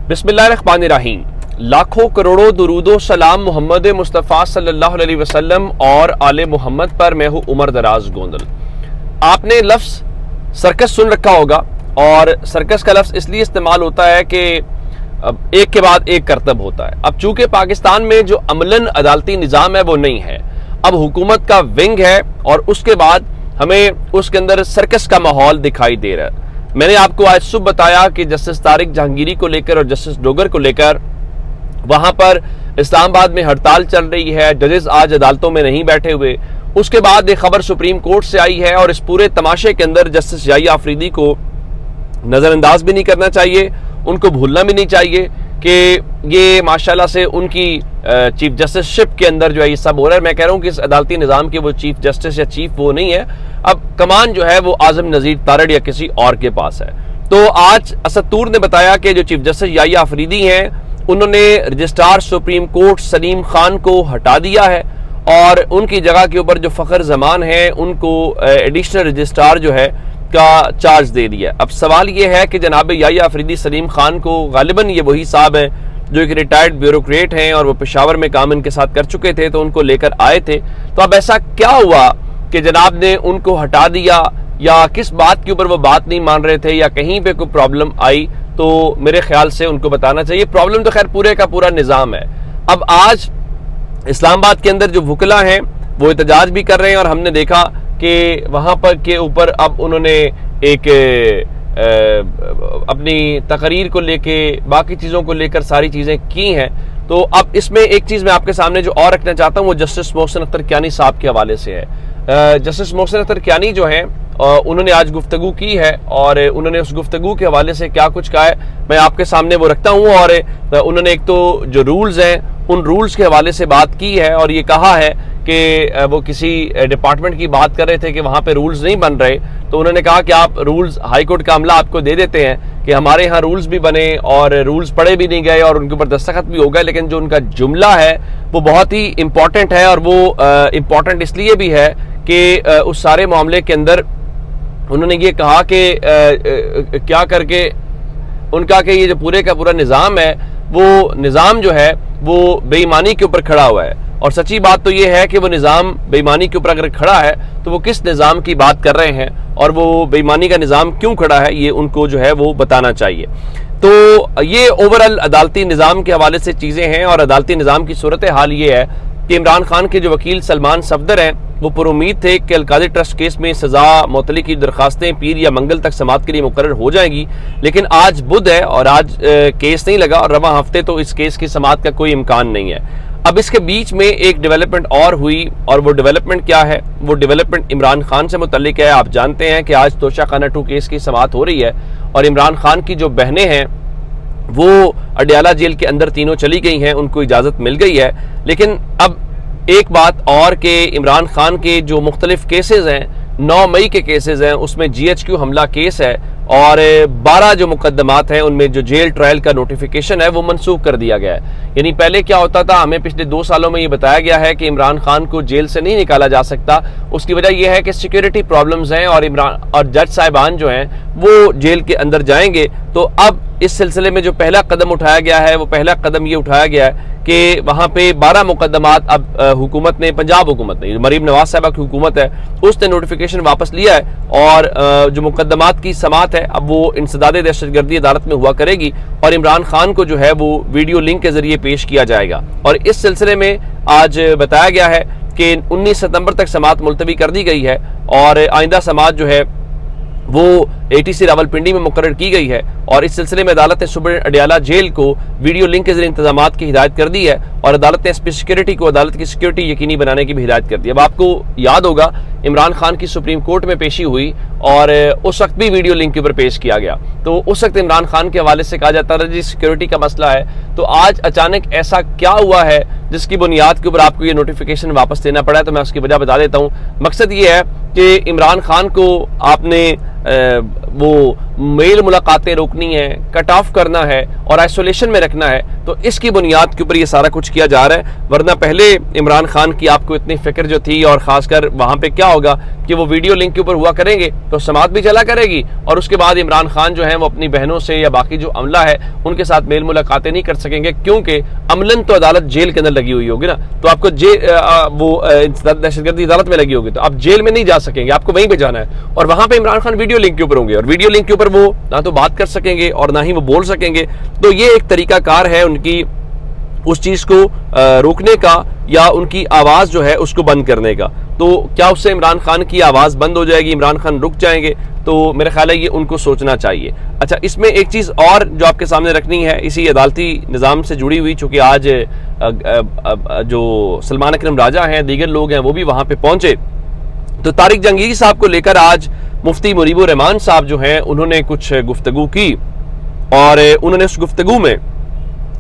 बिस्मिल्लाहिर्रहमानिर्रहीम। लाखों करोड़ों दुरूदो सलाम मोहम्मद मुस्तफ़ा सल्लल्लाहु अलैहि वसल्लम और आले मोहम्मद पर। मैं हूँ उमर दराज गोंदल। आपने लफ्ज़ सर्कस सुन रखा होगा, और सर्कस का लफ्ज़ इसलिए इस्तेमाल होता है कि एक के बाद एक करतब होता है। अब चूंकि पाकिस्तान में जो अमलन अदालती निज़ाम है वो नहीं है, अब हुकूमत का विंग है, और उसके बाद हमें उसके अंदर सर्कस का माहौल दिखाई दे रहा है। मैंने आपको आज सुबह बताया कि जस्टिस तारिक जहांगीरी को लेकर और जस्टिस डोगर को लेकर वहां पर इस्लामाबाद में हड़ताल चल रही है, जजेस आज अदालतों में नहीं बैठे हुए। उसके बाद एक खबर सुप्रीम कोर्ट से आई है, और इस पूरे तमाशे के अंदर जस्टिस याहिया आफरीदी को नज़रअंदाज भी नहीं करना चाहिए, उनको भूलना भी नहीं चाहिए कि ये माशाल्लाह से उनकी चीफ जस्टिस शिप के अंदर जो है ये सब हो रहा है। मैं कह रहा हूँ कि इस अदालती निज़ाम के वो चीफ जस्टिस या चीफ वो नहीं है, अब कमान जो है वो आज़म नज़ीर तारड़ या किसी और के पास है। तो आज असद तूर ने बताया कि जो चीफ जस्टिस याहिया आफरीदी हैं उन्होंने registrar supreme court Salim Khan को हटा दिया है, और उनकी जगह के ऊपर जो फ़खर जमान है उनको एडिशनल रजिस्ट्रार जो है का चार्ज दे दिया। अब सवाल ये है कि जनाब याहिया आफरीदी सलीम खान को, गालिबन ये वही साहब हैं जो एक रिटायर्ड ब्यूरोक्रेट हैं और वो पेशावर में काम इनके साथ कर चुके थे, तो उनको लेकर आए थे। तो अब ऐसा क्या हुआ कि जनाब ने उनको हटा दिया, या किस बात के ऊपर वो बात नहीं मान रहे थे, या कहीं पे कोई प्रॉब्लम आई? तो मेरे ख्याल से उनको बताना चाहिए। प्रॉब्लम तो खैर पूरे का पूरा निज़ाम है। अब आज इस्लामाबाद के अंदर जो वकला हैं वो एहतजाज भी कर रहे हैं, और हमने देखा कि वहाँ पर के ऊपर अब उन्होंने एक अपनी तकरीर को लेके बाकी चीज़ों को लेकर सारी चीज़ें की हैं। तो अब इसमें एक चीज़ मैं आपके सामने जो और रखना चाहता हूँ वो जस्टिस मोहसिन अख्तर कियानी साहब के हवाले से है। जस्टिस मोहसिन अख्तर कियानी जो हैं उन्होंने आज गुफ्तगू की है, और उन्होंने उस गुफ्तगू के हवाले से क्या कुछ कहा है मैं आपके सामने वो रखता हूँ। और उन्होंने एक तो जो रूल्स हैं उन रूल्स के हवाले से बात की है, और ये कहा है कि वो किसी डिपार्टमेंट की बात कर रहे थे कि वहाँ पे रूल्स नहीं बन रहे, तो उन्होंने कहा कि आप रूल्स हाई कोर्ट का अमला आपको दे देते हैं कि हमारे यहाँ रूल्स भी बने और रूल्स पढ़े भी नहीं गए और उनके ऊपर दस्तखत भी हो गए, लेकिन जो उनका जुमला है वो बहुत ही इम्पोर्टेंट है। और वो इम्पोर्टेंट इसलिए भी है कि उस सारे मामले के अंदर उन्होंने ये कहा कि क्या करके उनका कि ये जो पूरे का पूरा निज़ाम है वो निज़ाम जो है वो बेईमानी के ऊपर खड़ा हुआ है। और सच्ची बात तो ये है कि वो निज़ाम बेईमानी के ऊपर अगर खड़ा है तो वो किस निज़ाम की बात कर रहे हैं, और वो बेईमानी का निज़ाम क्यों खड़ा है ये उनको जो है वो बताना चाहिए। तो ये ओवरऑल अदालती निज़ाम के हवाले से चीज़ें हैं, और अदालती निज़ाम की सूरत हाल ये है कि इमरान खान के जो वकील सलमान सफदर हैं वो पुरुमीद थे कि अलकादी ट्रस्ट केस में सज़ा मौतली की दरखास्तें पीर या मंगल तक समाअत के लिए मुकर्रर हो जाएंगी, लेकिन आज बुध है और आज केस नहीं लगा, और रवां हफ्ते तो इस केस की समाअत का कोई इम्कान नहीं है। अब इसके बीच में एक डेवलपमेंट और हुई, और वो डेवलपमेंट क्या है? वो डेवलपमेंट इमरान खान से मुतल्लिक है। आप जानते हैं कि आज तोशाखाना 2 केस की समाअत हो रही है, और इमरान खान की जो बहनें हैं वो अडयाला जेल के अंदर तीनों चली गई हैं, उनको इजाज़त मिल गई है। लेकिन अब एक बात और कि इमरान खान के जो मुख्तलिफ केसेस हैं, 9 मई के केसेस हैं, उसमें GHQ हमला केस है, और 12 जो मुकदमात हैं उनमें जो जेल ट्रायल का नोटिफिकेशन है वो मनसूख कर दिया गया है। यानी पहले क्या होता था, हमें पिछले 2 सालों में ये बताया गया है कि इमरान खान को जेल से नहीं निकाला जा सकता। उसकी वजह यह है कि सिक्योरिटी प्रॉब्लम्स हैं, और जज साहिबान जो हैं वो जेल के अंदर जाएंगे। तो अब इस सिलसिले में जो पहला कदम उठाया गया है वो पहला कदम ये उठाया गया है कि वहाँ पे 12 मुकदमात अब हुकूमत ने, पंजाब हुकूमत ने, मरीम नवाज साहबा की हुकूमत है, उसने नोटिफिकेशन वापस लिया है, और जो मुकदमात की समाअत है अब वो इंसदादे दहशतगर्दी अदालत में हुआ करेगी, और इमरान खान को जो है वो वीडियो लिंक के जरिए पेश किया जाएगा। और इस सिलसिले में आज बताया गया है कि 19 सितंबर तक समाअत मुलतवी कर दी गई है, और आइंदा समाअत जो है वो ATC रावलपिंडी में मुकर्रर की गई है। और इस सिलसिले में अदालत ने सुबह अडयाला जेल को वीडियो लिंक के जरिए इंतजामात की हिदायत कर दी है, और अदालत ने SP सिक्योरिटी को अदालत की सिक्योरिटी यकीनी बनाने की भी हिदायत कर दी है। अब आपको याद होगा इमरान खान की सुप्रीम कोर्ट में पेशी हुई, और उस वक्त भी वीडियो लिंक के ऊपर पेश किया गया, तो उस वक्त इमरान खान के हवाले से कहा जाता था जी सिक्योरिटी का मसला है। तो आज अचानक ऐसा क्या हुआ है जिसकी बुनियाद के ऊपर आपको ये नोटिफिकेशन वापस देना पड़ा है? तो मैं उसकी वजह बता देता हूँ। मकसद ये है कि इमरान खान को आपने वो मेल मुलाकातें रोकनी है, कट ऑफ करना है और आइसोलेशन में रखना है, तो इसकी बुनियाद के ऊपर ये सारा कुछ किया जा रहा है। वरना पहले इमरान खान की आपको इतनी फिक्र जो थी, और खासकर वहां पे क्या होगा कि वो वीडियो लिंक के ऊपर हुआ करेंगे तो समात भी चला करेगी, और उसके बाद इमरान खान जो है वो अपनी बहनों से या बाकी जो अमला है उनके साथ मेल मुलाकातें नहीं कर सकेंगे, क्योंकि अमलन तो अदालत जेल के अंदर लगी हुई होगी ना, तो आपको दहशतगर्दी अदालत में लगी होगी, तो आप जेल में नहीं जा सकेंगे, आपको वहीं पे जाना है। और वहां पे इमरान खान वीडियो लिंक के ऊपर होंगे, और वीडियो लिंक के ऊपर वो ना तो बात कर सकेंगे और ना ही वो बोल सकेंगे। तो ये एक तरीका कार है उनकी उस चीज को रोकने का, या उनकी आवाज जो है उसको बंद करने का। तो क्या उससे इमरान खान की आवाज बंद हो जाएगी, इमरान खान रुक जाएंगे? तो मेरा ख्याल है ये उनको सोचना चाहिए। अच्छा, इसमें एक चीज और जो आपके सामने रखनी है इसी अदालती निज़ाम से जुड़ी हुई, चूंकि आज जो सलमान अकरम राजा हैं, दीगर लोग हैं, वो भी वहां पे पहुंचे, तो तारिक जहांगीरी साहब को लेकर आज मुफ्ती मुनीबुर रहमान साहब जो हैं उन्होंने कुछ गुफ्तगू की, और उन्होंने उस गुफ्तगू में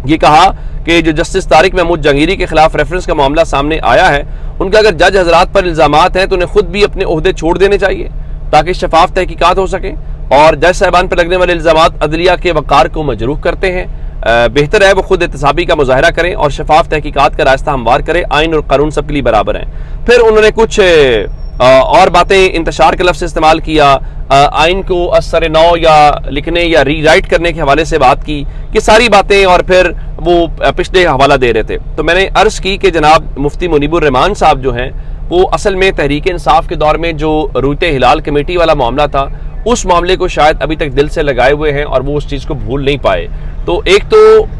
ये कहा कि जो जस्टिस तारिक महमूद जहांगीरी के खिलाफ रेफरेंस का मामला सामने आया है, उनका अगर जज हजरात पर इल्जामात हैं तो उन्हें खुद भी अपने ओहदे छोड़ देने चाहिए ताकि शफाफ तहकीकात हो सके। और जज साहबान पर लगने वाले इल्जामात अदलिया के वकार को मजरूह करते हैं। बेहतर है वो खुद एहतसाबी का मुजाहरा करें और शफाफ तहकीकात का रास्ता हमवार करें। आइन और कानून सबके लिए बराबर हैं। फिर उन्होंने कुछ और बातें इंतशार के लफ्ज़ इस्तेमाल किया, आइन को असर नौ या लिखने या रीराइट करने के हवाले से बात की, कि सारी बातें, और फिर वो पिछले हवाला दे रहे थे। तो मैंने अर्ज़ की कि जनाब मुफ्ती मुनीबुर रहमान साहब जो हैं वो असल में तहरीक इंसाफ के दौर में जो रूते हिलाल कमेटी वाला मामला था, उस मामले को शायद अभी तक दिल से लगाए हुए हैं और वो उस चीज़ को भूल नहीं पाए। तो एक तो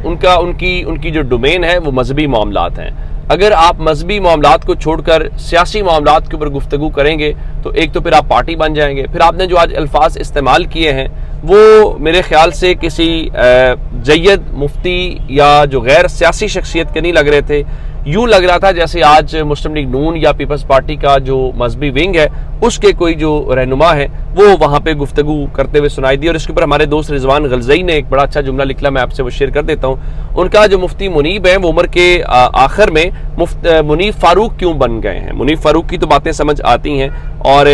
उनकी जो डोमेन है वो मजहबी मामलात हैं। अगर आप मजहबी मामलात को छोड़कर सियासी मामलात के ऊपर गुफ्तगू करेंगे तो एक तो फिर आप पार्टी बन जाएंगे। फिर आपने जो आज अल्फाज इस्तेमाल किए हैं वो मेरे ख्याल से किसी जय्यद मुफ्ती या जो गैर सियासी शख्सियत के नहीं लग रहे थे। यूं लग रहा था जैसे आज मुस्लिम लीग नून या पीपल्स पार्टी का जो मजहबी विंग है उसके कोई जो रहनुमा है वो वहाँ पे गुफ्तगू करते हुए सुनाई दी। और इसके ऊपर हमारे दोस्त रिजवान गलजई ने एक बड़ा अच्छा जुमला लिखला, मैं आपसे वो शेयर कर देता हूँ। उनका जो मुफ्ती मुनीब है वो उम्र के आखिर में मुनीब फारूक क्यों बन गए हैं। मुनीब फारूक की तो बातें समझ आती हैं, और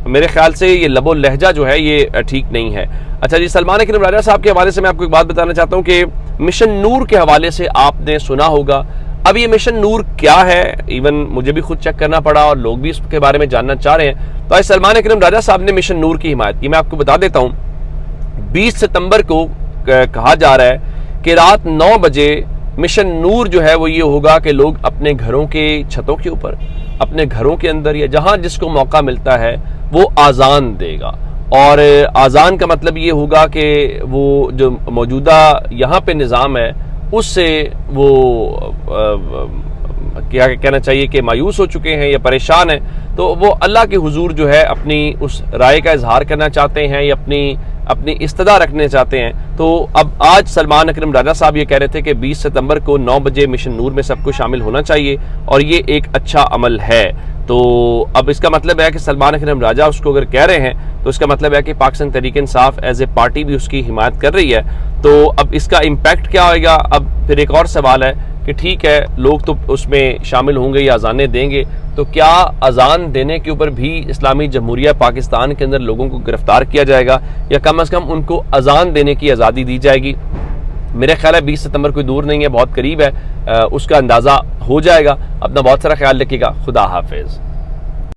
मेरे ख्याल से ये लबो लहजा जो है ये ठीक नहीं है। अच्छा जी, सलमान अकरम राजा साहब के हवाले से मैं आपको एक बात बताना चाहता हूँ कि मिशन नूर के हवाले से आपने सुना होगा। अब ये मिशन नूर क्या है, इवन मुझे भी खुद चेक करना पड़ा और लोग भी इसके बारे में जानना चाह रहे हैं। तो आज सलमान अकरम राजा साहब ने मिशन नूर की हिमायत की। मैं आपको बता देता हूँ, 20 सितंबर को कहा जा रहा है कि रात 9 बजे मिशन नूर जो है वो ये होगा कि लोग अपने घरों के छतों के ऊपर, अपने घरों के अंदर या जहाँ जिसको मौका मिलता है वो आज़ान देगा। और आज़ान का मतलब ये होगा कि वो जो मौजूदा यहाँ पे निज़ाम है उससे वो क्या कहना चाहिए कि मायूस हो चुके हैं या परेशान हैं, तो वो अल्लाह के हुजूर जो है अपनी उस राय का इजहार करना चाहते हैं या अपनी इस्तदा रखने चाहते हैं। तो अब आज सलमान अकरम राजा साहब ये कह रहे थे कि 20 सितंबर को 9 बजे मिशन नूर में सबको शामिल होना चाहिए और ये एक अच्छा अमल है। तो अब इसका मतलब है कि सलमान अकरम राजा उसको अगर कह रहे हैं तो इसका मतलब है कि Pakistan Tehreek Insaf as a party भी उसकी हिमायत कर रही है। तो अब इसका इम्पैक्ट क्या होगा। अब फिर एक और सवाल है कि ठीक है, लोग तो उसमें शामिल होंगे या अजानें देंगे, तो क्या अजान देने के ऊपर भी इस्लामी जमहूरिया पाकिस्तान के अंदर लोगों को गिरफ्तार किया जाएगा या कम अज़ कम उनको अजान देने की आज़ादी दी जाएगी। मेरा ख्याल है 20 सितंबर कोई दूर नहीं है, बहुत करीब है, उसका अंदाज़ा हो जाएगा। अपना बहुत सारा ख्याल रखिएगा। खुदा हाफिज़।